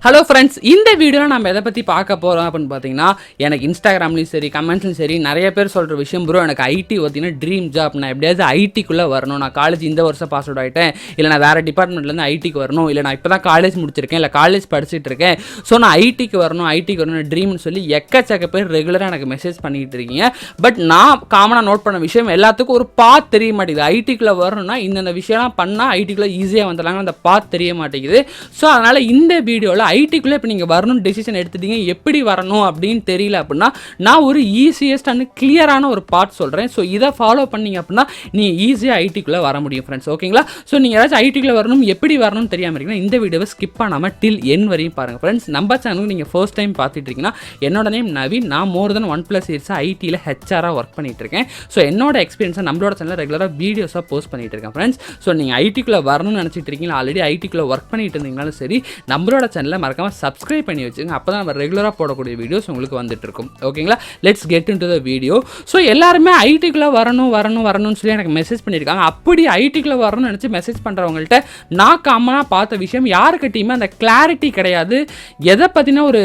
Hello friends, இந்த வீடியோவில் நம்ம எதை பற்றி பார்க்க போகிறோம் அப்படின்னு பார்த்தீங்கன்னா, எனக்கு இன்ஸ்டாகிராம்லேயும் சரி கமெண்ட்ஸ்லையும் சரி நிறைய பேர் சொல்கிற விஷயம் ப்ரோ, எனக்கு ஐடி பார்த்தீங்கன்னா ட்ரீம் ஜாப். நான் எப்படியாவது ஐடிக்குள்ளே வரணும். நான் காலேஜ் இந்த வருஷம் பாஸ் அவுட் ஆகிட்டேன், இல்லை நான் வேறு டிபார்ட்மெண்ட்லேருந்து ஐடிக்கு வரணும், இல்லை நான் இப்போ தான் காலேஜ் முடிச்சிருக்கேன், இல்லை காலேஜ் படிச்சுட்டு இருக்கேன், ஸோ நான் ஐடிக்கு வரணும் ட்ரீம்னு சொல்லி எக்கச்சக்க பேர் ரெகுலராக எனக்கு மெசேஜ் பண்ணிக்கிட்டு இருக்கீங்க. பட் நான் காமனாக நோட் பண்ண விஷயம், எல்லாத்துக்கும் ஒரு பாத் தெரிய மாட்டேங்குது. ஐடிக்குள்ளே வரணும்னா இந்தந்த விஷயம்லாம் பண்ணால் ஐடிக்குள்ளே ஈஸியாக வந்துடலாங்க, அந்த பாத் தெரிய மாட்டேங்குது. ஸோ அதனால் இந்த வீடியோவில் ஐடிக்குள்ளே இப்போ நீங்கள் வரணும்னு டெசிஷன் எடுத்துட்டீங்க, எப்படி வரணும் அப்படின்னு தெரியல அப்படின்னா நான் ஒரு ஈஸியஸ்ட் அண்ட் கிளியரான ஒரு பார்ட் சொல்கிறேன். ஸோ இதை ஃபாலோ பண்ணிங்க அப்படின்னா நீங்கள் ஈஸியாக ஐடிக்குள்ளே வர முடியும் ஃப்ரெண்ட்ஸ். ஓகேங்களா? ஸோ நீங்கள் ஏதாச்சும் ஐடிக்குள்ளே வரணும், எப்படி வரணும்னு தெரியாமல் இருக்கீங்கன்னா இந்த வீடியோவை ஸ்கிப் பண்ணாமல் டில் என் வரையும் பாருங்கள் ஃப்ரெண்ட்ஸ். நம்ம சேனலுக்கு நீங்கள் ஃபர்ஸ்ட் டைம் பார்த்துட்டு இருக்கீங்கன்னா, என்னோட நேம் நவீன். நான் மோர் தென் 1+ இயர்ஸாக ஐடியில் ஹெச்ஆராக ஒர்க் பண்ணிட்டு இருக்கேன். ஸோ என்னோட எக்ஸ்பீரியன்ஸை நம்மளோட சேனலில் ரெகுலராக வீடியோஸாக போஸ்ட் பண்ணிட்டு இருக்கேன் ஃப்ரெண்ட்ஸ். ஸோ நீங்கள் ஐடிக்குள்ளே வரணும்னு நினச்சிட்டு இருக்கீங்களா, ஆல்ரெடி ஐடிக்குள்ளே ஒர்க் பண்ணிட்டு இருந்தீங்கனாலும் சரி, நம்மளோட சேனலில் மறக்காமல் சப்ஸ்கிரைப் பண்ணி வச்சுங்க. அப்போ தான் நம்ம ரெகுலராக போடக்கூடிய வீடியோஸ் உங்களுக்கு வந்துட்டு இருக்கும். ஓகேங்களா? Let's get into the video. So எல்லாருமே ஐடிக்குள்ளே வரணும்னு சொல்லி எனக்கு மெசேஜ் பண்ணியிருக்காங்க. அப்படி ஐடிக்குள்ளே வரணும்னு நினச்சி மெசேஜ் பண்ணுறவங்கள்ட்ட நான் காமனாக பார்த்த விஷயம், யாருக்கிட்டையுமே அந்த கிளாரிட்டி கிடையாது. எதை பற்றினா ஒரு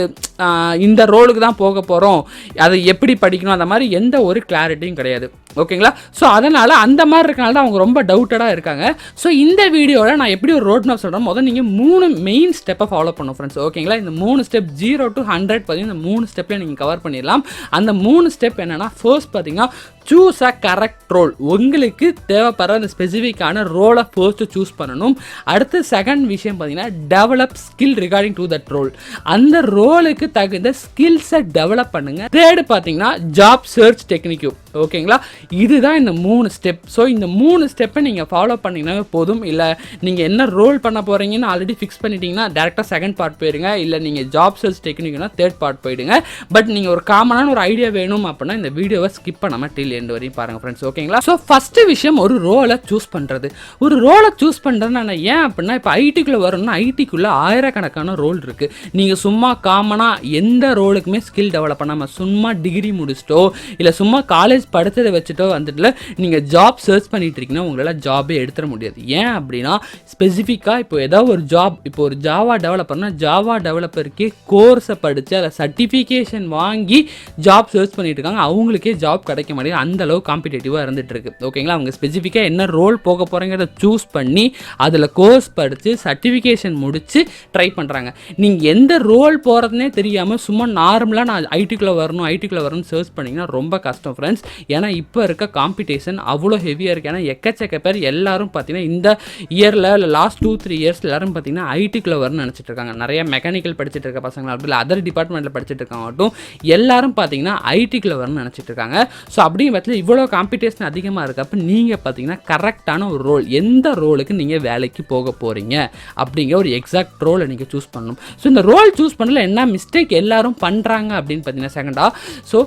இந்த ரோலுக்கு தான் போக போகிறோம், அதை எப்படி படிக்கணும், அந்த மாதிரி எந்த ஒரு கிளாரிட்டியும் கிடையாது. ஓகேங்களா? ஸோ அதனால் அந்த மாதிரி இருக்கனால தான் அவங்க ரொம்ப டவுட்டடாக இருக்காங்க. ஸோ இந்த வீடியோவில் நான் எப்படி ஒரு ரோட் மேப் சொல்கிறேன், முதல் நீங்கள் 3 மெயின் ஸ்டெப்பை ஃபாலோ பண்ணும் ஃப்ரெண்ட்ஸ். ஓகேங்களா? இந்த 3 ஸ்டெப் 0 to 100 பார்த்தீங்கன்னா இந்த 3 ஸ்டெப்பில் நீங்கள் கவர் பண்ணிடலாம். அந்த 3 ஸ்டெப் என்னென்னா, ஃபர்ஸ்ட் பார்த்தீங்கன்னா சூஸ் அ கரெக்ட் ரோல். உங்களுக்கு தேவைப்படுற அந்த ஸ்பெசிஃபிக்கான ரோலை ஃபர்ஸ்ட்டு சூஸ் பண்ணணும். அடுத்து செகண்ட் விஷயம் பார்த்தீங்கன்னா develop skill regarding to that role. அந்த ரோலுக்கு தகுந்த ஸ்கில்ஸை டெவலப் பண்ணுங்கள். தேர்டு பார்த்தீங்கன்னா ஜாப் சர்ச் டெக்னிக்கு. ஓகேங்களா? இதுதான் இந்த 3 ஸ்டெப். ஸோ இந்த 3 ஸ்டெப்பை நீங்கள் ஃபாலோ பண்ணிங்கன்னாவே போதும். இல்லை நீங்கள் என்ன ரோல் பண்ண போகிறீங்கன்னு ஆல்ரெடி ஃபிக்ஸ் பண்ணிட்டீங்கன்னா டேரெக்டாக செகண்ட் பார்ட் போயிடுங்க. இல்லை நீங்கள் ஜாப் சர்ச் டெக்னிக்னா தேர்ட் பார்ட் போயிடுங்க. பட் நீங்கள் ஒரு காமனான ஒரு ஐடியா வேணும் அப்படின்னா இந்த வீடியோவை ஸ்கிப் பண்ணாமல் டில் எண்ட் வரையும் பாருங்கள் ஃப்ரெண்ட்ஸ். ஓகேங்களா? ஸோ ஃபஸ்ட்டு விஷயம், ஒரு ரோலை சூஸ் பண்ணுறது. ஒரு ரோலை சூஸ் பண்ணுறதுனா நான் ஏன் அப்படின்னா, இப்போ ஐடிக்குள்ளே வரணும்னா ஐடிக்குள்ளே ஆயிரக்கணக்கான ரோல் இருக்குது. நீங்கள் சும்மா காமனாக எந்த ரோலுக்குமே ஸ்கில் டெவலப் பண்ணாமல் சும்மா டிகிரி முடிச்சிட்டோ இல்லை சும்மா காலேஜ் படித்ததை வச்சுட்டோ வந்துட்டு நீங்கள் ஜாப் சர்ச் பண்ணிட்டு இருக்கீங்கன்னா உங்களால் ஜாபே எடுத்துட முடியாது. ஏன் அப்படின்னா ஸ்பெசிஃபிக்காக இப்போ ஏதாவது ஒரு ஜாப், இப்போ ஒரு ஜாவா டெவலப்பர்னா ஜாவா டெவலப்பருக்கே கோர்ஸை படித்து அதை சர்டிஃபிகேஷன் வாங்கி ஜாப் சர்ச் பண்ணிட்டு இருக்காங்க. அவங்களுக்கே ஜாப் கிடைக்க மாட்டேங்குது, அந்த அளவு காம்படிட்டிவாக இருந்துட்டு இருக்கு. ஓகேங்களா? அவங்க ஸ்பெசிஃபிக்காக என்ன ரோல் போக போகிறீங்கிறத சூஸ் பண்ணி அதில் கோர்ஸ் படித்து சர்டிஃபிகேஷன் முடித்து ட்ரை பண்ணுறாங்க. நீங்கள் எந்த ரோல் போகிறதுனே தெரியாமல் சும்மா நார்மலாக நான் ஐடிக்குள்ளே வரணும்னு சர்ச் பண்ணிங்கன்னா ரொம்ப கஷ்டம் ஃப்ரெண்ட்ஸ். ஏன்னா இப்போ இருக்க காம்படிஷன் அவ்வளோ ஹெவியாக இருக்குது. ஏன்னா எக்கச்சக்க பேர் எல்லாரும் பார்த்தீங்கன்னா இந்த இயரில் இல்லை லாஸ்ட் 2-3 இயர்ஸ் எல்லாரும் பார்த்தீங்கன்னா ஐடிக்குள்ளே வரணும்னு நினச்சிட்டு இருக்காங்க. நிறைய மெக்கானிக்கல் படிச்சுட்டு இருக்க பசங்க அப்படி இல்லை அதர் டிபார்ட்மெண்ட்டில் படிச்சுட்டு இருக்காங்கட்டும், எல்லாரும் பார்த்தீங்கன்னா ஐடிக்குள்ளே வரணும்னு நினச்சிட்டு இருக்காங்க. ஸோ அப்படிங்கிற பட்சத்தில் இவ்வளோ காம்படிஷன் அதிகமாக இருக்கப்போ நீங்கள் பார்த்தீங்கன்னா கரெக்டான ஒரு ரோல், எந்த ரோலுக்கு நீங்கள் வேலைக்கு போக போகிறீங்க அப்படிங்கிற ஒரு எக்ஸாக்ட் ரோலை நீங்கள் சூஸ் பண்ணணும். ஸோ இந்த ரோல் சூஸ் பண்ணல என்ன மிஸ்டேக் எல்லாரும் பண்ணுறாங்க அப்படின்னு பார்த்தீங்கன்னா, செகண்டாக ஸோ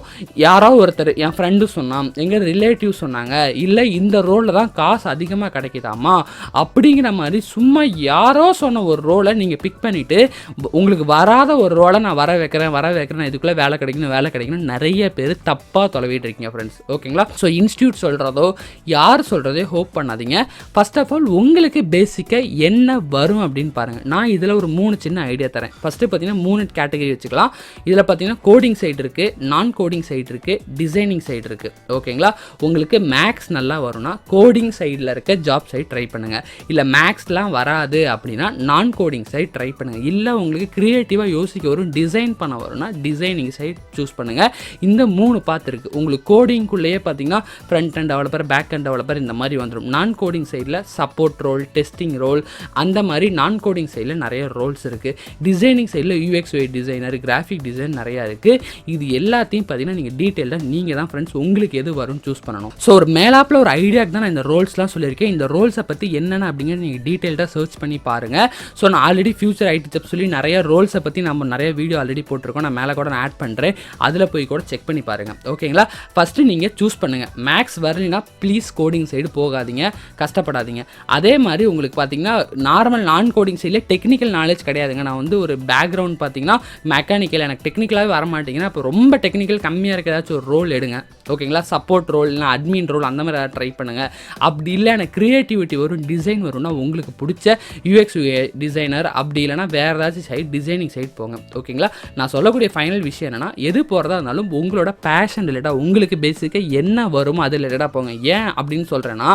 யாரோ ஒருத்தர், என் ஃப்ரெண்டு சொன்னான், எங்கள் ரிலேட்டிவ் சொன்னாங்க, இல்லை இந்த ரோலில் தான் காசு அதிகமாக கிடைக்குதாமா அப்படிங்கிற மாதிரி சும்மா யாரோ சொன்ன ஒரு ரோலை நீங்கள் பிக் பண்ணிவிட்டு உங்களுக்கு வராத ஒரு ரோலை நான் வர வைக்கிறேன் இதுக்குள்ளே வேலை கிடைக்கணும் நிறைய பேர் தப்பாக தொலைவிட்டு இருக்கீங்க ஃப்ரெண்ட்ஸ். ஓகேங்களா? ஸோ இன்ஸ்டியூட் சொல்கிறதோ யார் சொல்கிறதோ ஹோப் பண்ணாதீங்க. ஃபர்ஸ்ட் ஆஃப் ஆல் உங்களுக்கு பேசிக்காக என்ன வரும் அப்படின்னு பாருங்கள். நான் இதில் ஒரு 3 சின்ன ஐடியா தரேன். ஃபஸ்ட்டு பார்த்தீங்கன்னா 3 கேட்டகரி வச்சுக்கலாம். இதில் பார்த்தீங்கன்னா கோடிங் சைடு இருக்குது, நான் கோடிங் சைடு இருக்குது, டிசைனிங் சைடு இருக்குது. ஓகேங்களா? உங்களுக்கு மேக்ஸ் நல்லா வரும்னா கோடிங் சைடில் இருக்க ஜாப் சைட் ட்ரை பண்ணுங்கள். இல்லை மேக்ஸ்லாம் வராது அப்படின்னா நான் கோடிங் சைட் ட்ரை பண்ணுங்கள். இல்லை உங்களுக்கு க்ரியேட்டிவாக யோசிக்க வரும், டிசைன் பண்ண வரும்னா டிசைனிங் சைட் சூஸ் பண்ணுங்கள். இந்த 3 பார்த்து இருக்குது. உங்களுக்கு கோடிங்குள்ளேயே பார்த்தீங்கன்னா front end developer, back end developer இந்த மாதிரி வந்துடும். நான் கோடிங் சைடில் சப்போர்ட் ரோல், டெஸ்டிங் ரோல், அந்த மாதிரி நான் கோடிங் சைடில் நிறைய ரோல்ஸ் இருக்குது. டிசைனிங் சைடில் UX/UI டிசைனர், கிராஃபிக் டிசைன் நிறையா இருக்குது. இது எல்லாத்தையும் பார்த்தீங்கன்னா நீங்கள் டீட்டெயிலாக நீங்கள் தான் ஃப்ரெண்ட்ஸ் உங்களுக்கு எது வரும்னு சூஸ் பண்ணணும். ஸோ ஒரு மேலாப்பில் ஒரு ஐடியாக்கு தான் நான் இந்த ரோல்ஸ்லாம் சொல்லியிருக்கேன். இந்த ரோல்ஸை பற்றி என்னென்ன அப்படிங்கிறது நீங்கள் டீட்டெயில்டாக சர்ச் பண்ணி பாருங்கள். ஸோ நான் ஆல்ரெடி ஃபியூச்சர் ஐடி டிப்ஸ் சொல்லி நிறைய ரோல்ஸை பற்றி நம்ம நிறைய வீடியோ ஆல்ரெடி போட்டிருக்கோம். நான் மேலே கூட நான் ஆட் பண்ணுறேன், அதில் போய் கூட செக் பண்ணி பாருங்கள். ஓகேங்களா? ஃபஸ்ட்டு நீங்கள் சூஸ் பண்ணுங்கள். மேக்ஸ் வரலைன்னா ப்ளீஸ் கோடிங் சைடு போகாதீங்க, கஷ்டப்படாதீங்க. அதே மாதிரி உங்களுக்கு பார்த்தீங்கன்னா நார்மல் நான் கோடிங் சைடில் டெக்னிக்கல் நாலேஜ் கிடையாதுங்க. நான் வந்து ஒரு பேக்ரவுண்ட் பார்த்தீங்கன்னா மெக்கானிக்கல், எனக்கு டெக்னிக்கலாகவே வர மாட்டேங்கன்னா இப்போ ரொம்ப டெக்னிக்கல் கம்மியாக இருக்க ஏதாச்சும் ஒரு ரோல் எடுங்க. ஓகேங்களா. சப்போர்ட் ரோல் இல்லை அட்மின் ரோல் அந்த மாதிரி ட்ரை பண்ணுங்கள். அப்படி இல்லை எனக்கு க்ரியேட்டிவிட்டி வரும், டிசைன் வரும்னா உங்களுக்கு பிடிச்ச யூஎக்ஸ் டிசைனர் அப்படி இல்லைனா வேறு ஏதாச்சும் சைட் டிசைனிங் சைட் போங்க. ஓகேங்களா. நான் சொல்லக்கூடிய ஃபைனல் விஷயம் என்னென்னா, எது போகிறதா இருந்தாலும் உங்களோட பேஷன் ரிலேட்டாக உங்களுக்கு பேசிக்காக என்ன வருமோ அது ரிலேட்டாக போங்க. ஏன் அப்படின்னு சொல்கிறேன்னா,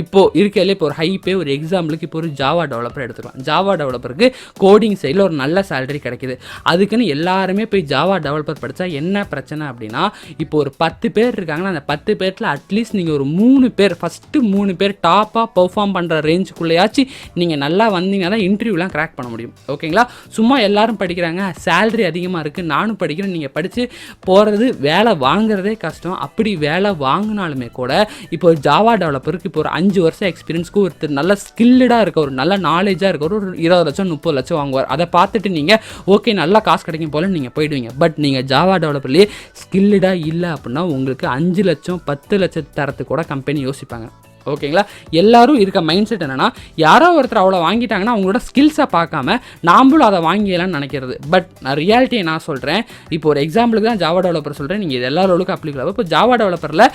இப்போது இருக்கிறதுலே இப்போ ஒரு ஹைப்பே ஒரு எக்ஸாம்பிளுக்கு இப்போ ஒரு ஜாவா டெவலப்பர் எடுத்துக்கலாம். ஜாவா டெவலப்பருக்கு கோடிங் சைடில் ஒரு நல்ல சேலரி கிடைக்கிது. அதுக்குன்னு எல்லாருமே போய் ஜாவா டெவலப்பர் படித்தா என்ன பிரச்சனை அப்படின்னா, இப்போ ஒரு 10 பேர் இருக்காங்கன்னா அந்த 10 பேரில் அட்லீஸ்ட் நீங்கள் ஒரு 3 பேர் ஃபஸ்ட்டு 3 பேர் டாப்பாக பெர்ஃபார்ம் பண்ணுற ரேஞ்சுக்குள்ளேயாச்சும் நீங்கள் நல்லா வந்தீங்கன்னா தான் இன்டர்வியூலாம் கிராக் பண்ண முடியும். ஓகேங்களா. சும்மா எல்லாரும் படிக்கிறாங்க, சேலரி அதிகமாக இருக்குது, நானும் படிக்கிறேன், நீங்கள் படித்து போகிறது வேலை வாங்குறதே கஷ்டம். அப்படி வேலை வாங்கினாலுமே கூட இப்போ ஒரு ஜாவா டெவலப்பருக்கு இப்போ ஒரு 5 வருஷம் எக்ஸ்பீரியன்ஸ்க்கு ஒருத்தர் நல்ல ஸ்கில்டாக இருக்க ஒரு நல்ல நாலேஜாக இருக்க ஒரு 20 லட்சம் 30 லட்சம் வாங்குவார். அதை பார்த்துட்டு நீங்கள் ஓகே நல்லா காசு கிடைக்கும் போல நீங்கள் போயிடுவீங்க. பட் நீங்கள் ஜாவா டெவலப்பர்லேயே ஸ்கில்டாக இல்லை அப்படின்னா உங்களுக்கு 5 லட்சம் 10 லட்சம் தரத்துக்கு கூட கம்பெனி யோசிப்பாங்க. ஓகேங்களா. எல்லாரும் இருக்க மைண்ட் செட் என்னென்னா, யாரோ ஒருத்தர் அவ்வளோ வாங்கிட்டாங்கன்னா அவங்களோட ஸ்கில்ஸை பார்க்காம நாம்ளும் அதை வாங்கிடலாம்னு நினைக்கிறது. பட் நான் ரியாலிட்டியை நான் சொல்கிறேன். இப்போ ஒரு எக்ஸாம்பிளுக்கு தான் ஜாவா டெவலப்பர் சொல்கிறேன், நீங்கள் இது எல்லாரோளுக்கும் அப்ளிகபிள் ஆகும். இப்போ ஜாவா டெவலப்பரில்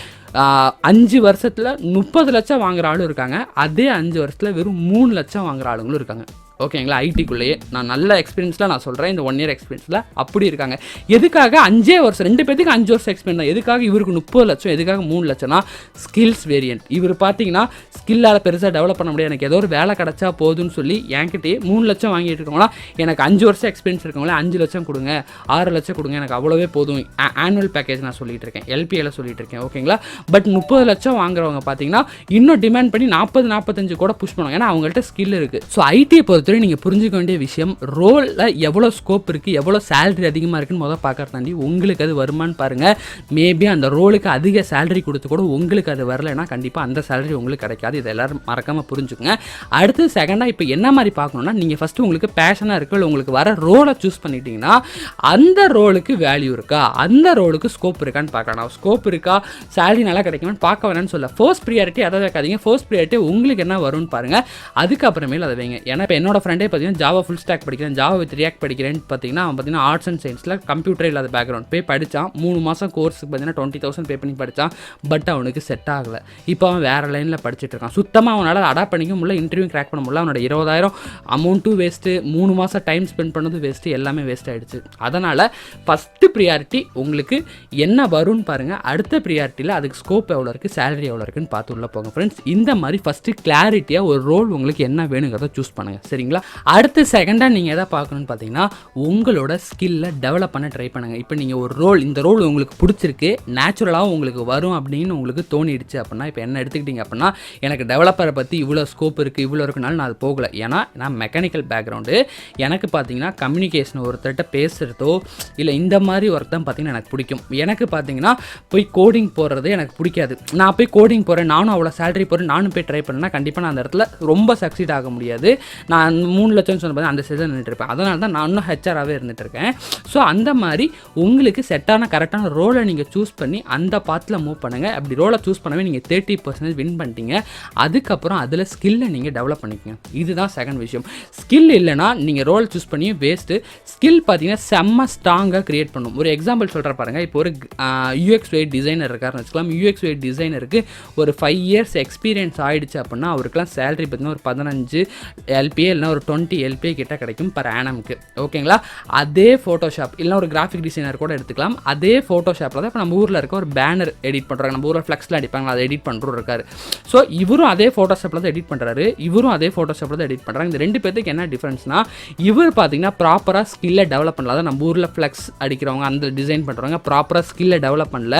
5 வருஷத்தில் 30 லட்சம் வாங்குற ஆளும் இருக்காங்க, அதே 5 வருஷத்தில் வெறும் 3 லட்சம் வாங்குற ஆளுங்களும் இருக்காங்க. ஓகேங்களா. ஐடிக்குள்ளேயே நான் நல்ல எக்ஸ்பீரியன்ஸில் நான் சொல்கிறேன், இந்த 1 இயர் எக்ஸ்பீரியன்ஸில் அப்படி இருக்காங்க. எதுக்காக 5 வருஷம் 2 பேருக்கு 5 வருஷம் எக்ஸ்பீரியன்ஸ் தான். எதுக்காக இவருக்கு 30 லட்சம், எதுக்காக 3 லட்சம்னா ஸ்கில்ஸ் வேரியன்ட். இவர் பார்த்தீங்கன்னா ஸ்கில்லால் பெருசாக டெவலப் பண்ண முடியாது, எனக்கு ஏதோ ஒரு வேலை கிடச்சா போதுன்னு சொல்லி என்கிட்டயே 3 லட்சம் வாங்கிட்டு இருக்கவங்களா, எனக்கு 5 வருஷம் எக்ஸ்பீரியன்ஸ் இருக்கவங்களே 5 லட்சம் கொடுங்க, 6 லட்சம் கொடுங்க, எனக்கு அவ்வளோவே போதும். ஆனுவல் பேக்கேஜ் நான் சொல்லிட்டு இருக்கேன், எல்பிஏல சொல்லிட்டு இருக்கேன். ஓகேங்களா. பட் 30 லட்சம் வாங்குறவங்க பார்த்தீங்கன்னா இன்னும் டிமாண்ட் பண்ணி 40-45 கூட புஷ் பண்ணுவாங்க, ஏன்னா அவங்கள்ட்ட ஸ்கில் இருக்குது. ஸோ ஐடியை பொறுத்தவரை நீங்கள் புரிஞ்சுக்க வேண்டிய விஷயம், ரோலில் எவ்வளோ ஸ்கோப் இருக்குது, எவ்வளோ சேலரி அதிகமாக இருக்குன்னு முதல் பார்க்கறது தாண்டி உங்களுக்கு அது வருமானு பாருங்கள். மேபி அந்த ரோலுக்கு அதிக சேலரி கொடுத்து கூட உங்களுக்கு அது வரலைன்னா கண்டிப்பாக அந்த சேலரி உங்களுக்கு கிடைக்காது. இதை எல்லோரும் மறக்காமல் புரிஞ்சுக்கோங்க. அடுத்து செகண்டாக இப்போ என்ன மாதிரி பார்க்கணுன்னா, நீங்கள் ஃபஸ்ட்டு உங்களுக்கு பேஷனாக இருக்கு, உங்களுக்கு வர ரோலை சூஸ் பண்ணிட்டீங்கன்னா அந்த ரோலுக்கு வேல்யூ இருக்கா, அந்த ரோலுக்கு ஸ்கோப் இருக்கான்னு பார்க்கலாம். ஸ்கோப் இருக்கா, சேலரி நல்லா கிடைக்குமான்னு பார்க்க வேணான்னு சொல்ல. ஃபர்ஸ்ட் ப்ரியாரிட்டி அதை வைக்காதீங்க. ஃபர்ஸ்ட் ப்ரியாரிட்டி உங்களுக்கு என்ன வரும்னு பாருங்கள், அதுக்கப்புறமேல அதை வைங்க. ஏன்னா இப்போ என்னோட ஃப்ரெண்டே பார்த்தீங்கன்னா ஜாவா ஃபுல் ஸ்டாக் படிக்கிறேன், ஜாவா வித் ரியாக்ட் படிக்கிறேன்னு பார்த்தீங்கன்னா அவன் பார்த்தீங்கன்னா ஆர்ட்ஸ் அண்ட் சயின்ஸில் கம்ப்யூட்டர் இல்லாத பேக்ரவுண்ட் போய் படித்தான். 3 மாதம் கோர்ஸுக்கு பார்த்தீங்கன்னா 20,000 பே பண்ணி படித்தான். பட் அவனுக்கு செட் ஆகலை. இப்போ அவன் வேறு லைனில் படிச்சுட்டு இருக்கான். சுத்தமாக அவனால் அடாப்ட் பண்ணிக்க முடியல, இன்டர்வியூ கிராக் பண்ண முடியல. அவனோட 20,000 அமௌண்ட்டும் வேஸ்ட்டு, 3 மாதம் டைம் ஸ்பெண்ட் பண்ணது வேஸ்ட்டு, எல்லாமே வேஸ்ட் ஆகிடுச்சு. அதனால் ஃபஸ்ட்டு ப்ரியாரிட்டி உங்களுக்கு என்ன வரும்னு பாருங்கள். அடுத்த ப்ரியாரிட்டியில் அதுக்கு ஸ்கோப் எவ்வளோ இருக்குது, சேலரி எவ்வளோ இருக்குன்னு பார்த்து உள்ள போங்க ஃப்ரெண்ட்ஸ். இந்த மாதிரி ஃபஸ்ட்டு கிளாரிட்டியாக ஒரு ரோல் உங்களுக்கு என்ன வேணுங்கிறத சூஸ் பண்ணுங்கள். சரிங்களா. அடுத்து செகண்டாக நீங்கள் எதை பார்க்கணுன்னு பார்த்தீங்கன்னா, உங்களோட ஸ்கில்லை டெவலப் பண்ண ட்ரை பண்ணுங்கள். இப்போ நீங்கள் ஒரு ரோல், இந்த ரோல் உங்களுக்கு பிடிச்சிருக்கு, நேச்சுரலாகவும் உங்களுக்கு வரும் அப்படின்னு உங்களுக்கு தோணிடுச்சு அப்படின்னா, இப்போ என்ன எடுத்துக்கிட்டீங்க அப்படின்னா, எனக்கு டெவலப்பரை பற்றி இவ்வளோ ஸ்கோப் இருக்குது இவ்வளோ இருக்குனாலும் நான் அது போகலை. ஏன்னா நான் மெக்கானிக்கல் பேக்ரவுண்டு, எனக்கு பார்த்தீங்கன்னா கம்யூனிகேஷன் ஒருத்தர்கிட்ட பேசுகிறதோ இல்லை இந்த மாதிரி ஒர்க் தான் பார்த்தீங்கன்னா எனக்கு பிடிக்கும். எனக்கு பார்த்தீங்கன்னா போய் கோடிங் போடுறது எனக்கு பிடிக்காது. நான் போய் கோடிங் போகிறேன், நானும் அவ்வளோ சேலரி போகிறேன், நானும் போய் ட்ரை பண்ணேன்னா கண்டிப்பாக நான் அந்த இடத்துல ரொம்ப சக்சீட் ஆக முடியாது. நான் 3 லட்சம் சொன்ன அந்த சைஸில் நின்றுருப்பேன். அதனால தான் நான் இன்னும் ஹெச்ஆராகவே இருந்துட்டு இருக்கேன். ஸோ அந்த மாதிரி உங்களுக்கு செட்டான கரெக்டான ரோலை நீங்கள் சூஸ் பண்ணி அந்த பாத்தில் மூவ் பண்ணுங்கள். அப்படி ரோலை சூஸ் பண்ணவே நீங்கள் 30% வின் பண்ணிட்டீங்க. அதுக்கப்புறம் அதில் ஸ்கில்லை நீங்கள் டெவலப் பண்ணிக்கங்க. இதுதான் செகண்ட் விஷயம். ஸ்கில் இல்லைனா நீங்கள் ரோல் சூஸ் பண்ணி வேஸ்ட்டு. ஸ்கில் பார்த்தீங்கன்னா செம்ம ஸ்ட்ராங்காக க்ரியேட் பண்ணும். ஒரு எக்ஸாம்பிள் சொல்கிற பாருங்கள். இப்போ ஒரு யூஎக்ஸ் வெயிட் டிசைனர் இருக்காருன்னு வச்சுக்கலாம். யூஎக்ஸ் வெயிட் டிசைனருக்கு ஒரு 5 இயர்ஸ் எக்ஸ்பீரியன்ஸ் ஆகிடுச்சு அப்படின்னா அவருக்குலாம் சேலரி பார்த்தீங்கன்னா ஒரு 15 எல்பிஏ இல்லைனா ஒரு 20 எல்பிஏ கிட்ட கிடைக்கும் பர் ஆனம்க்கு. ஓகேங்களா. அதே ஃபோட்டோஷாப் இல்லைனா ஒரு கிராஃபிக் டிசைனர் கூட எடுத்துக்கலாம். அதே ஃபோட்டோஷாப்பில் தான் இப்போ நம்ம ஊரில் இருக்க ஒரு பேனர் எடிட் பண்ணுறாங்க. நம்ம ஊரில் ஃப்ளெக்ஸில் அடிப்பாங்க, அதை எடிட் பண்ணுறோம் இருக்காரு. ஸோ இவரும் அதே ஃபோட்டோஷாப்பில் தான் எடிட் பண்ணுறாரு, இவரும் அதே ஃபோட்டோஷாப்பில் தான் எடிட் பண்ணுறாங்க. இந்த 2 பேருக்கு என்ன டிஃப்ரென்ஸ்னா, இவர் பார்த்தீங்கன்னா ப்ராப்பராக ஸ்கில்லை டெவலப் பண்ணல. அதான் நம்ம ஊரில் ஃப்ளெக்ஸ் அடிக்கிறவங்க அந்த டிசைன் பண்ணுறவங்க ப்ராப்பராக ஸ்கில்லை டெவலப் பண்ணல.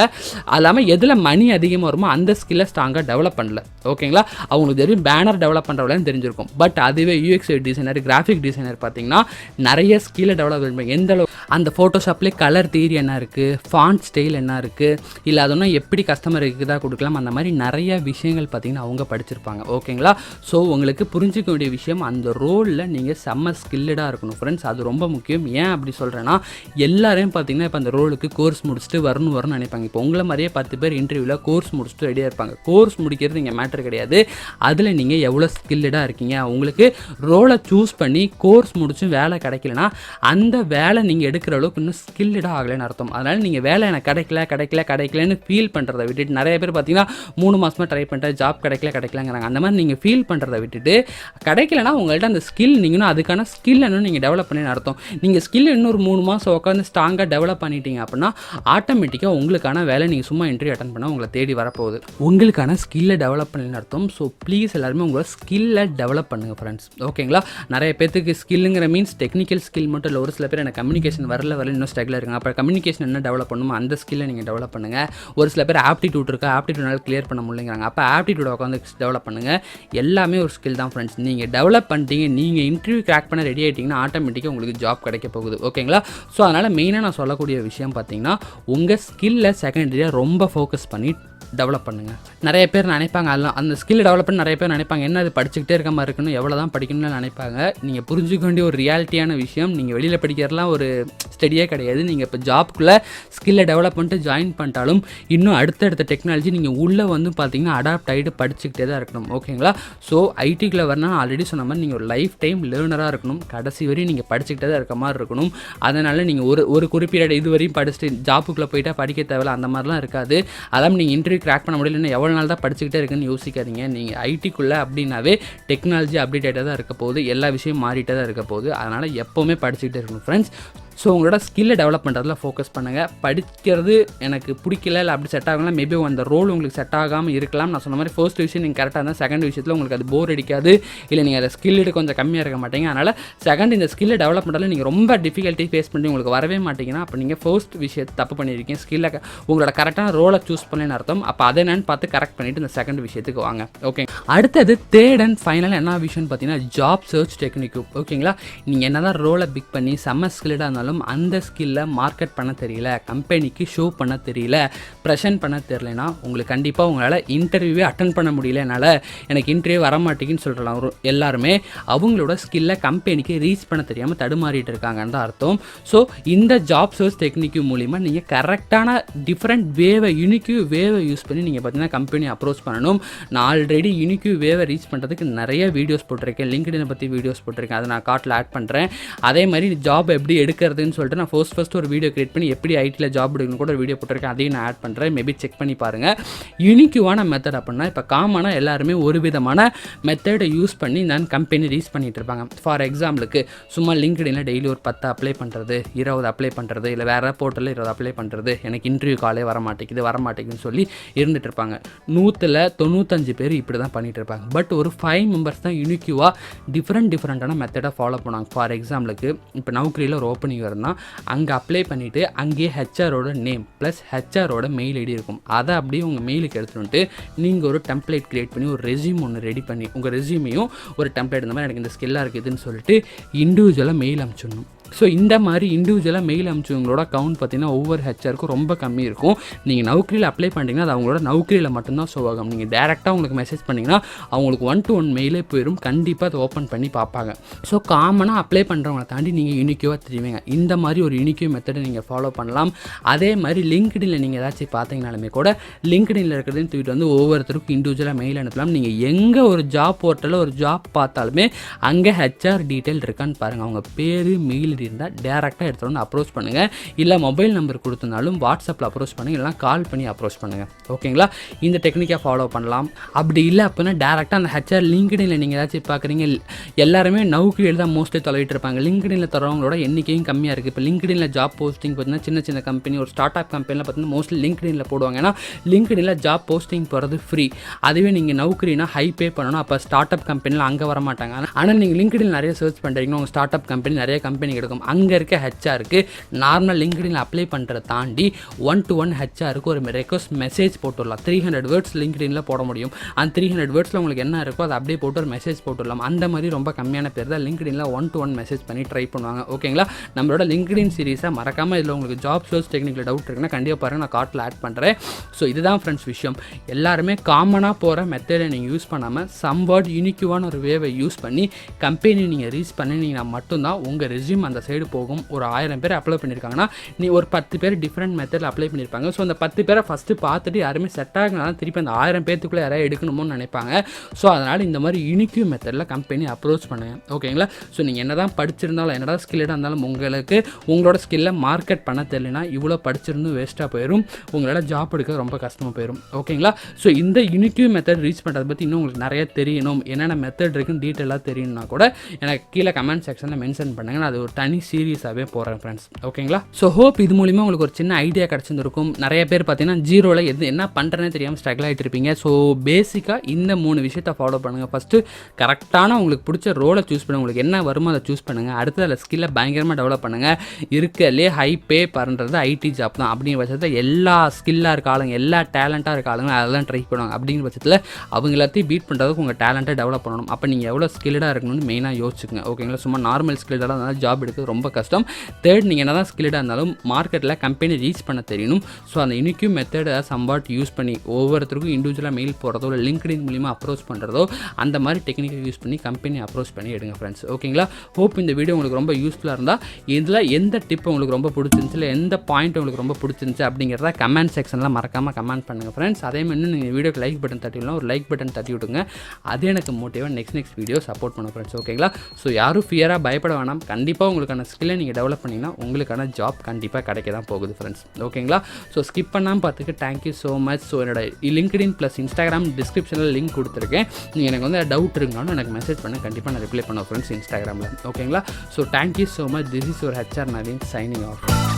அது இல்லாமல் எதில் மணி அதிகமாக வருமோ அந்த ஸ்கில்லை ஸ்ட்ராங்காக டெவலப் பண்ணல. ஓகேங்களா. அவங்களுக்கு தெரியும் பேனர் டெவலப் பண்ணுறவங்களான்னு தெரிஞ்சிருக்கும். பட் அதுவே யூஎக்ஸ் டிசைனர், கிராஃபிக் டிசைனர் பார்த்தீங்கன்னா நிறைய ஸ்கில்லை டெவலப் பண்ணுவாங்க. எந்த அளவு அந்த ஃபோட்டோஷாப்லேயே கலர் தியரி என்ன இருக்குது, ஃபாண்ட் ஸ்டைல் என்ன இருக்குது, இல்லை அதொன்னா எப்படி கஸ்டமருக்கு இதாக கொடுக்கலாம், அந்த மாதிரி நிறைய விஷயங்கள் பார்த்தீங்கன்னா அவங்க படிச்சிருப்பாங்க. ஓகேங்களா. ஸோ உங்களுக்கு புரிஞ்சிக்க வேண்டிய விஷயம், அந்த ரோலில் நீங்கள் செம்ம ஸ்கில்லடாக இருக்கணும் ஃப்ரெண்ட்ஸ். அது ரொம்ப முக்கியம். ஏன் அப்படி சொல்கிறேன்னா, எல்லாரையும் பார்த்தீங்கன்னா இப்போ அந்த ரோலுக்கு கோர்ஸ் முடிச்சுட்டு வரணும்னு நினைப்பாங்க. இப்போ உங்களை மாதிரியே 10 பேர் இன்டர்வியூவில் கோர்ஸ் முடிச்சுட்டு ரெடியாக இருப்பாங்க. கோர்ஸ் முடிக்கிறது இங்கே மேட்டர் கிடையாது. அதில் நீங்கள் எவ்வளோ ஸ்கில்லடாக இருக்கீங்க. உங்களுக்கு ரோலை சூஸ் பண்ணி கோர்ஸ் முடிச்சும் வேலை கிடைக்கலனா அந்த வேலை நீங்கள் எடுக்கிற அளவுக்கு இன்னும் ஸ்கில்டாக ஆகலைன்னு அர்த்தம். அதனால் நீங்கள் வேலை எனக்கு கிடைக்கலன்னு ஃபீல் பண்ணுறதை விட்டுட்டு, நிறைய பேர் பார்த்தீங்கன்னா 3 மாதமாக ட்ரை பண்ணிட்டேன், ஜாப் கிடைக்கலங்கிறாங்க. அந்த மாதிரி நீங்கள் ஃபீல் பண்ணுறதை விட்டுட்டு, கிடைக்கலனா உங்கள்கிட்ட அந்த ஸ்கில் நீங்களும் அதுக்கான ஸ்கில் இன்னும் நீங்கள் டெவலப் பண்ணி அர்த்தம். நீங்கள் ஸ்கில் இன்னொரு 3 மாதம் உட்காந்து ஸ்ட்ராங்காக டெவலப் பண்ணிட்டீங்க அப்படின்னா ஆட்டோமேட்டிக்காக உங்களுக்கான வேலை நீங்கள் சும்மா இன்டர்வியூ அட்டன் பண்ணால் உங்களை தேடி வரப்போகுது. உங்களுக்கான ஸ்கில்லை டெவலப் பண்ணி அர்த்தம். ஸோ ப்ளீஸ் எல்லாருமே உங்களோட ஸ்கில்லை டெவலப் பண்ணுங்கள் ஃப்ரெண்ட்ஸ். ஓகேங்களா? நிறைய பேருக்கு ஸ்கில்லுங்கிற மீன்ஸ் டெக்னிக்கல் ஸ்கில் மட்டும் இல்லை. ஒரு சில பேர் எனக்கு கம்யூனிகேஷன் வரல இன்னும் ஸ்ட்ரகிளாக இருக்காங்க. அப்போ கம்யூனிகேஷன் என்ன டெவலப் பண்ணுமோ அந்த ஸ்கில்லை நீங்கள் டெவலப் பண்ணுங்கள். ஒரு சில பேர் ஆப்டிடியூட் இருக்கா, ஆப்டிடியூட்னால கிளியர் பண்ண முடியலைங்கிறாங்க. அப்போ ஆப்டிடியூட் உட்காந்து டெவலப் பண்ணுங்கள். எல்லாமே ஒரு ஸ்கில் தான் ஃப்ரெண்ட்ஸ். நீங்கள் டெவலப் பண்ணிட்டீங்க, நீங்கள் இன்டர்வியூ கிராக் பண்ண ரெடி ஆகிட்டிங்கன்னா ஆட்டோமேட்டிக்காக உங்களுக்கு ஜாப் கிடைக்க போகுது. ஓகேங்களா? ஸோ அதனால் மெயினாக நான் சொல்லக்கூடிய விஷயம் பார்த்தீங்கன்னா, உங்கள் ஸ்கில்லை செகண்டரியாக ரொம்ப ஃபோக்கஸ் பண்ணி டெவலப் பண்ணுங்கள். நிறைய பேர் நினைப்பாங்க, அதெல்லாம் அந்த ஸ்கில் டெவலப் பண்ணி நிறைய பேர் நினைப்பாங்க, என்ன அது படிச்சுக்கிட்டே இருக்க மாதிரி இருக்கணும், எவ்வளோ தான் படிக்கணும்னு நினைப்பாங்க. நீங்கள் புரிஞ்சுக்க வேண்டிய ஒரு ரியாலிட்டியான விஷயம், நீங்கள் வெளியில் படிக்கிறதுலாம் ஒரு ஸ்டடியே கிடையாது. நீங்கள் இப்போ ஜாப்குள்ளே ஸ்கில்லை டெவலப் பண்ணிட்டு ஜாயின் பண்ணிட்டாலும் இன்னும் அடுத்தடுத்த டெக்னாலஜி நீங்கள் உள்ளே வந்து பார்த்தீங்கன்னா அடாப்ட் ஆகிட்டு படிச்சுக்கிட்டே தான் இருக்கணும். ஓகேங்களா? ஸோ ஐடிக்குள்ளே வரணும், ஆல்ரெடி சொன்ன மாதிரி நீங்கள் ஒரு லைஃப் டைம் லேர்னராக இருக்கணும். கடைசி வரையும் நீங்கள் படிச்சுக்கிட்டே தான் இருக்க மாதிரி இருக்கணும். அதனால் நீங்கள் ஒரு குறிப்பிட்ட இது வரையும் படிச்சுட்டு ஜாப்புக்குள்ளே போயிட்டால் படிக்க தேவையில்ல, அந்த மாதிரிலாம் இருக்காது. அதான் நீங்கள் இன்டர்வியூ கிராக் பண்ண முடியல, இன்னும் எவ்வளோ நாள் தான் படிச்சுக்கிட்டே இருக்குன்னு யோசிக்காதீங்க. நீங்கள் ஐடிக்குள்ளே அப்படின்னாவே டெக்னாலஜி அப்டேட் ஆகிட்டே தான் இருக்க போகுது, எல்லா விஷயம் மாறிட்டே தான் இருக்க போகுது. அதனால் எப்போவுமே படிச்சுக்கிட்டே இருக்கணும் ஃப்ரெண்ட்ஸ். ஸோ உங்களோட ஸ்கில்லை டெவலப் பண்ணுறதுல ஃபோக்கஸ் பண்ணுங்கள். படிக்கிறது எனக்கு பிடிக்கல இல்லை அப்படி செட் ஆகலாம், மேபி அந்த ரோல் உங்களுக்கு செட் ஆகாமல் இருக்கலாம். நான் சொன்ன மாதிரி ஃபர்ஸ்ட் விஷயம் நீங்கள் கரெக்டாக இருந்தால் செகண்ட் விஷயத்தில் உங்களுக்கு அது போர் அடிக்காது, இல்லை நீங்கள் அதை ஸ்கில்டு கொஞ்சம் கம்மியாக இருக்க மாட்டீங்க. அதனால் செகண்ட் இந்த ஸ்கில்லை டெவலப் பண்ணுறதுல நீங்கள் ரொம்ப டிஃபிகல்ட்டி ஃபேஸ் பண்ணி உங்களுக்கு வரவே மாட்டீங்கன்னா அப்போ நீங்கள் ஃபர்ஸ்ட் விஷயத்தை தப்பு பண்ணியிருக்கீங்க. ஸ்கில்லை உங்களோட கரெக்டான ரோலை சூஸ் பண்ணலன்னு அர்த்தம். அப்போ அதை என்னன்னு பார்த்து கரெக்ட் பண்ணிவிட்டு இந்த செகண்ட் விஷயத்துக்கு வாங்க. ஓகே, அடுத்தது தேர்ட் அண்ட் ஃபைனல் என்ன விஷயம்னு பார்த்தீங்கன்னா ஜாப் சர்ச் டெக்னிக். ஓகேங்களா? நீங்கள் என்ன தான் ரோலை பிக் பண்ணி செம்ம ஸ்கில்டாக இருந்தாலும் அந்த ஸ்கில்லை மார்க்கெட் பண்ண தெரியல, கம்பெனிக்கு ஷோ பண்ண தெரியல, ப்ரெசென்ட் பண்ண தெரியலனா உங்களுக்கு கண்டிப்பாக உங்களால் இன்டர்வியூவே அட்டன் பண்ண முடியல, என்னால் எனக்கு இன்டர்வியூ வர மாட்டேங்குன்னு சொல்கிறலாம். எல்லாருமே அவங்களோட ஸ்கில்லை கம்பெனிக்கு ரீச் பண்ண தெரியாமல் தடுமாறிட்டு இருக்காங்கன்னு தான் அர்த்தம். ஸோ இந்த ஜாப் சர்ச் டெக்னிக் மூலிமா நீங்கள் கரெக்டான டிஃப்ரெண்ட் யூனிக்யூ வேவை யூஸ் பண்ணி நீங்கள் பார்த்தீங்கன்னா கம்பெனி அப்ரோச் பண்ணணும். நான் ஆல்ரெடி யூனிக்யூ வேவை ரீச் பண்ணுறதுக்கு நிறைய வீடியோஸ் போட்டிருக்கேன், லிங்க்டினை பற்றி வீடியோஸ் போட்டிருக்கேன், அதை நான் கார்ட்டில் ஆட் பண்ணுறேன். அதே மாதிரி ஜாப் எப்படி எடுக்கிறதுன்னு சொல்லிட்டு நான் ஃபர்ஸ்ட் ஒரு வீடியோ கிரியேட் பண்ணி எப்படி ஐடியில் ஜாப் எடுக்கணும் கூட ஒரு வீடியோ போட்டிருக்கேன், அதையும் நான் ஆட் பண்ணுறேன். மேபி செக் பண்ணி பாருங்கள். யூனிக்யூவான மெத்தட் அப்படின்னா இப்போ காமனாக எல்லாருமே ஒரு விதமான மெத்தடை யூஸ் பண்ணி நான் கம்பெனி ரீச் பண்ணிட்டு இருப்பாங்க. ஃபார் எக்ஸாம்பிளுக்கு சும்மா லிங்க்டினில் டெய்லி ஒரு 10 அப்ளை பண்ணுறது, 20 அப்ளை பண்ணுறது, இல்லை வேறு போர்ட்டலில் 20 அப்ளை பண்ணுறது, எனக்கு இன்டர்வியூ காலே வர மாட்டேங்குதுன்னு சொல்லி இருந்துட்டு இருப்பாங்க. 195 பேர் இப்படி தான் பண்ணிட்டு இருப்பாங்க. பட் ஒரு 5 மெம்பர்ஸ் தான் யூனிக்யூவாக டிஃப்ரெண்டான மெத்தடை ஃபாலோ பண்ணுவாங்க. ஃபார் எக்ஸாம்பிளுக்கு இப்போ நௌக்கரியில் ஒரு ஓப்பனிங் வருதுன்னா அங்கே அப்ளை பண்ணிவிட்டு அங்கேயே ஹெச்ஆரோட நேம் ப்ளஸ் ஹெச்ஆரோட மெயில் ஐடி இருக்கும். அதை அப்படியே உங்கள் மெயிலுக்கு எடுத்துகிட்டு வந்துட்டு நீங்கள் ஒரு டெம்ப்ளேட் க்ரியேட் பண்ணி ஒரு ரெஸ்யூம் ஒன்று ரெடி பண்ணி உங்கள் ரெஸ்யூமையும் ஒரு டெம்ப்ளேட் இந்த மாதிரி எனக்கு இந்த ஸ்கில்லாக இருக்குதுன்னு சொல்லிட்டு இண்டிவிஜுவலாக மெயில் அனுப்பிச்சிடணும். ஸோ இந்த மாதிரி இண்டிவிஜுவலாக மெயில் அனுப்பிச்சவங்களோட கவுண்ட் பார்த்தீங்கன்னா ஒவ்வொரு ஹெச்ஆருக்கும் ரொம்ப கம்மி இருக்கும். நீங்கள் நௌக்கரியில் அப்ளை பண்ணிட்டீங்கன்னா அது அவங்களோட நௌக்கரியில் மட்டும்தான் ஷோ ஆகும். நீங்கள் டேரெக்டாக உங்களுக்கு மெசேஜ் பண்ணிங்கன்னா அவங்களுக்கு 1-to-1 மெயிலே போயிடும், கண்டிப்பாக அதை ஓப்பன் பண்ணி பார்ப்பாங்க. ஸோ காமனாக அப்ளை பண்ணுறவங்களை தாண்டி நீங்கள் யூனிக்யூவாக தெரியுங்க. இந்த மாதிரி ஒரு யூனிக்யூ மெத்தடை நீங்கள் ஃபாலோ பண்ணலாம். அதே மாதிரி லிங்க்டினில் நீங்கள் ஏதாச்சும் பார்த்தீங்கனாலுமே கூட லிங்க்டினில் இருக்கிறதையும் தூக்கிட்டு வந்து ஒவ்வொருத்தருக்கும் இண்டிவிஜுவலாக மெயில் அனுப்பலாம். நீங்கள் எங்கே ஒரு ஜாப் போர்ட்டலில் ஒரு ஜாப் பார்த்தாலுமே அங்கே ஹெச்ஆர் டீட்டெயில் இருக்கான்னு பாருங்கள். அவங்க பேர் மெயில் இருந்தால் டேரெக்டாக எடுத்து வந்து அப்ரோச் பண்ணுங்கள். இல்லை மொபைல் நம்பர் கொடுத்தனாலும் வாட்ஸ்அப்பில் அப்ரோச் பண்ணுங்கள், இல்லைனா கால் பண்ணி அப்ரோச் பண்ணுங்கள். ஓகேங்களா? இந்த டெக்னிக்காக ஃபாலோ பண்ணலாம். அப்படி இல்லை அப்படின்னா டேரெக்டாக அந்த ஹெச்ஆர் லிங்க்டினில் நீங்கள் ஏதாச்சும் பார்க்குறீங்க, எல்லாருமே நௌக்கரியில் தான் மோஸ்ட்லி தொலைவிட்டு இருப்பாங்க. லிங்க்டினில் தரவங்களோட எண்ணிக்கையும் கம்மியாக இருக்குது. இப்போ லிங்க்டினில் ஜாப் போஸ்டிங் பார்த்தீங்கன்னா சின்ன கம்பெனி, ஒரு ஸ்டார்ட் அப் கம்பெனியில் பார்த்தீங்கன்னா மோஸ்ட்லி லிங்க்டினில் போடுவாங்க. ஏன்னா லிங்க்டினில் ஜாப் போஸ்டிங் போகிறது ஃப்ரீ. அதுவே நீங்கள் நௌக்கரினா ஹை பே பண்ணணும். அப்போ ஸ்டார்ட் அப் கம்பெனியில் அங்கே வர மாட்டாங்க. ஆனால் நீங்கள் லிங்க்டினில் நிறைய சர்ச் பண்ணுறீங்கன்னா உங்கள் ஸ்டார்ட் அப் கம்பெனி நிறைய கம்பெனி கிடைக்கும். அங்கே இருக்க ஹெச்ஆருக்கு நார்மல் லிங்க்டினில் அப்ளை பண்ணுறத தாண்டி 1-to-1 ஹெச்ஆருக்கு ஒரு ரெக்வஸ்ட் மெசேஜ் போட்டுடலாம். 300 வேர்ட்ஸ் லிங்க்டினில் போட முடியும். அந்த 300 வேர்ட்ஸில் உங்களுக்கு என்ன இருக்கோ அதை அப்படியே போட்டு ஒரு மெசேஜ் போட்டுடலாம். அந்த மாதிரி ரொம்ப கம்மியான பேர் தான் லிங்க்டினில் 1-to-1 மெசேஜ் பண்ணி ட்ரை பண்ணுவாங்க. ஓகேங்களா? நம்மளோட லிங்க்டின் சீரிஸை மறக்காமல் இதில் உங்களுக்கு ஜாப் சர்ச் டெக்னிக்கில் டவுட் இருக்குன்னா கண்டிப்பாக பாருங்கள், நான் கார்ட்டில் ஆட் பண்ணுறேன். ஸோ இதுதான் ஃப்ரெண்ட்ஸ் விஷயம். எல்லாருமே காமனாக போகிற மெத்தடை நீங்கள் யூஸ் பண்ணாமல் சம்வாட் யூனிக்யூவான ஒரு வேவை யூஸ் பண்ணி கம்பெனி நீங்கள் ரீச் பண்ணினீங்கன்னா மட்டும்தான் உங்கள் ரெஸ்யூம் அந்த சைடு போகும். ஒரு 1000 பேர் அப்ளை பண்ணியிருக்காங்கன்னா நீ ஒரு 10 பேர் டிஃப்ரெண்ட் மெத்தடில் அப்ளை பண்ணியிருப்பாங்க. ஸோ அந்த 10 பேரை ஃபஸ்ட்டு பார்த்துட்டு யாருமே செட் ஆகினாலும் திருப்பி அந்த 1000 பேர்த்துக்குள்ளே யாராவது எடுக்கணுமோன்னு நினைப்பாங்க. ஸோ அதனால் இந்த மாதிரி யூனிக்யூ மெத்தடில் கம்பெனி அப்ரோச் பண்ணுங்கள். ஓகேங்களா? ஸோ நீங்கள் என்ன தான் படிச்சிருந்தாலும் என்னடா ஸ்கில்டாக இருந்தாலும் உங்களுக்கு உங்களோட ஸ்கில்லை மார்க்கெட் பண்ண தெரியலனா இவ்வளோ படிச்சிருந்தும் வேஸ்ட்டாக போயிடும். உங்களோட ஜாப் எடுக்க ரொம்ப கஷ்டமாக போயிடும். ஓகேங்களா? ஸோ இந்த யூனிக்யூ மெத்தட் ரீச் பண்ணுறதை பற்றி இன்னும் உங்களுக்கு நிறைய தெரியணும், என்னென்ன மெத்தட் இருக்குன்னு டீட்டெயிலாக தெரியணும்னா கூட எனக்கு கீழே கமெண்ட் செக்ஷனில் மென்ஷன் பண்ணுங்க. நான் அது ஒரு தனி சீரியஸாகவே போகிறேன் ஃப்ரெண்ட்ஸ். ஓகேங்களா? ஸோ ஹோப் இது மூலிமா உங்களுக்கு ஒரு சின்ன ஐடியா கிடச்சிருந்துருக்கும். நிறைய பேர் பார்த்தீங்கன்னா ஜீரோவில் என்ன பண்ணுறேன்னு தெரியாமல் ஸ்ட்ரகிள் ஆகிட்டு இருப்பீங்க. ஸோ பேசிக்காக இந்த 3 விஷயத்தை ஃபாலோ பண்ணுங்கள். ஃபஸ்ட்டு கரெக்டான உங்களுக்கு பிடிச்ச ரோலை சூஸ் பண்ணுங்கள். உங்களுக்கு என்ன வருமோ அதை சூஸ் பண்ணுங்கள். அடுத்து அதில் ஸ்கில்லை பயங்கரமாக டெவலப் பண்ணுங்கள். இருக்கலே ஹை பே பண்ணுறது ஐடி ஜாப் தான். அப்படிங்கிற பட்சத்தில் எல்லா ஸ்கில்லாக இருக்க ஆளுங்க, எல்லா டேலண்ட்டாக இருக்க ஆளுங்க அதெல்லாம் ட்ரை பண்ணுவாங்க. அப்படிங்கிற பட்சத்தில் அவங்க எல்லாத்தையும் பீட் பண்ணுறதுக்கு உங்கள் டேலண்ட்டை டெவலப் பண்ணணும். அப்போ நீங்கள் எவ்வளோ ஸ்கில்டாக இருக்கணும்னு மெயினாக யோசிச்சுங்க. ஓகேங்களா? சும்மா நார்மல் ஸ்கில்டாக இருந்தாலும் ஜாப் எடுக்கிறது ரொம்ப கஷ்டம். தேர்ட், நீங்கள் என்ன தான் ஸ்கில்டாக இருந்தாலும் மார்க்கெட்டில் கம்பெனி ரீச் பண்ண தெரியணும். ஸோ அந்த யூனிக்யூ மெத்தடை சம்பாட் யூஸ் பண்ணி ஒவ்வொருத்தருக்கும் இண்டிவிஜுவலாக மெயில் போடுறதோ இல்லை லிங்க்டின் மூலிமா அப்ரோச் பண்ணுறதோ அந்த மாதிரி டெக்னிக்கை யூஸ் பண்ணி கம்பெனி அப்ரோச் பண்ணி எடுங்க ஃப்ரெண்ட்ஸ். ஓகேங்களா? ஹோப் இந்த வீடியோ உங்களுக்கு ரொம்ப யூஸ்ஃபுல்லாக இருந்தால் இதில் எந்த டிப் உங்களுக்கு ரொம்ப பிடிச்சிருந்துச்சு இல்லை எந்த பாயிண்ட் உங்களுக்கு ரொம்ப பிடிச்சிருந்துச்சு அப்படிங்கிறத கமெண்ட் செக்ஷனில் மறக்காமல் கமெண்ட் பண்ணுங்கள் ஃப்ரெண்ட்ஸ். அதே மாதிரி நீங்கள் வீடியோக்கு லைக் பட்டன் தட்டிடலாம், ஒரு லைக் பட்டன் தட்டி விட்டுங்க. அது எனக்கு மோட்டிவாக நெக்ஸ்ட் வீடியோ சப்போர்ட் பண்ணுங்க ஃப்ரெண்ட்ஸ். ஓகேங்களா? ஸோ யாரும் ஃபியராக பயப்பட வேணாம். கண்டிப்பாக உங்களுக்கான ஸ்கில்லை நீங்கள் டெவலப் பண்ணிங்கன்னா உங்களுக்கான ஜாப் கண்டிப்பாக கிடைக்க தான் போகுது ஃப்ரெண்ட்ஸ். ஓகேங்களா? ஸோ ஸ்கிப் பண்ணாமல் பார்த்துக்கு தேங்க்யூ ஸோ மச். ஸோ என்னோட லிங்க்டின் ப்ளஸ் இன்ஸ்டாகிராம் டிஸ்கிரிப்ஷனில் லிங்க் கொடுத்துருக்கேன். நீங்கள் எனக்கு வந்து டவுட் இருக்குனாலும் எனக்கு மெசேஜ் பண்ண கண்டிப்பாக நான் ரிப்ளை பண்ணுவேன் ஃப்ரெண்ட்ஸ் இன்ஸ்டாகிராமில். ஓகேங்களா? So thank you so much. This is your HR Naveen signing off.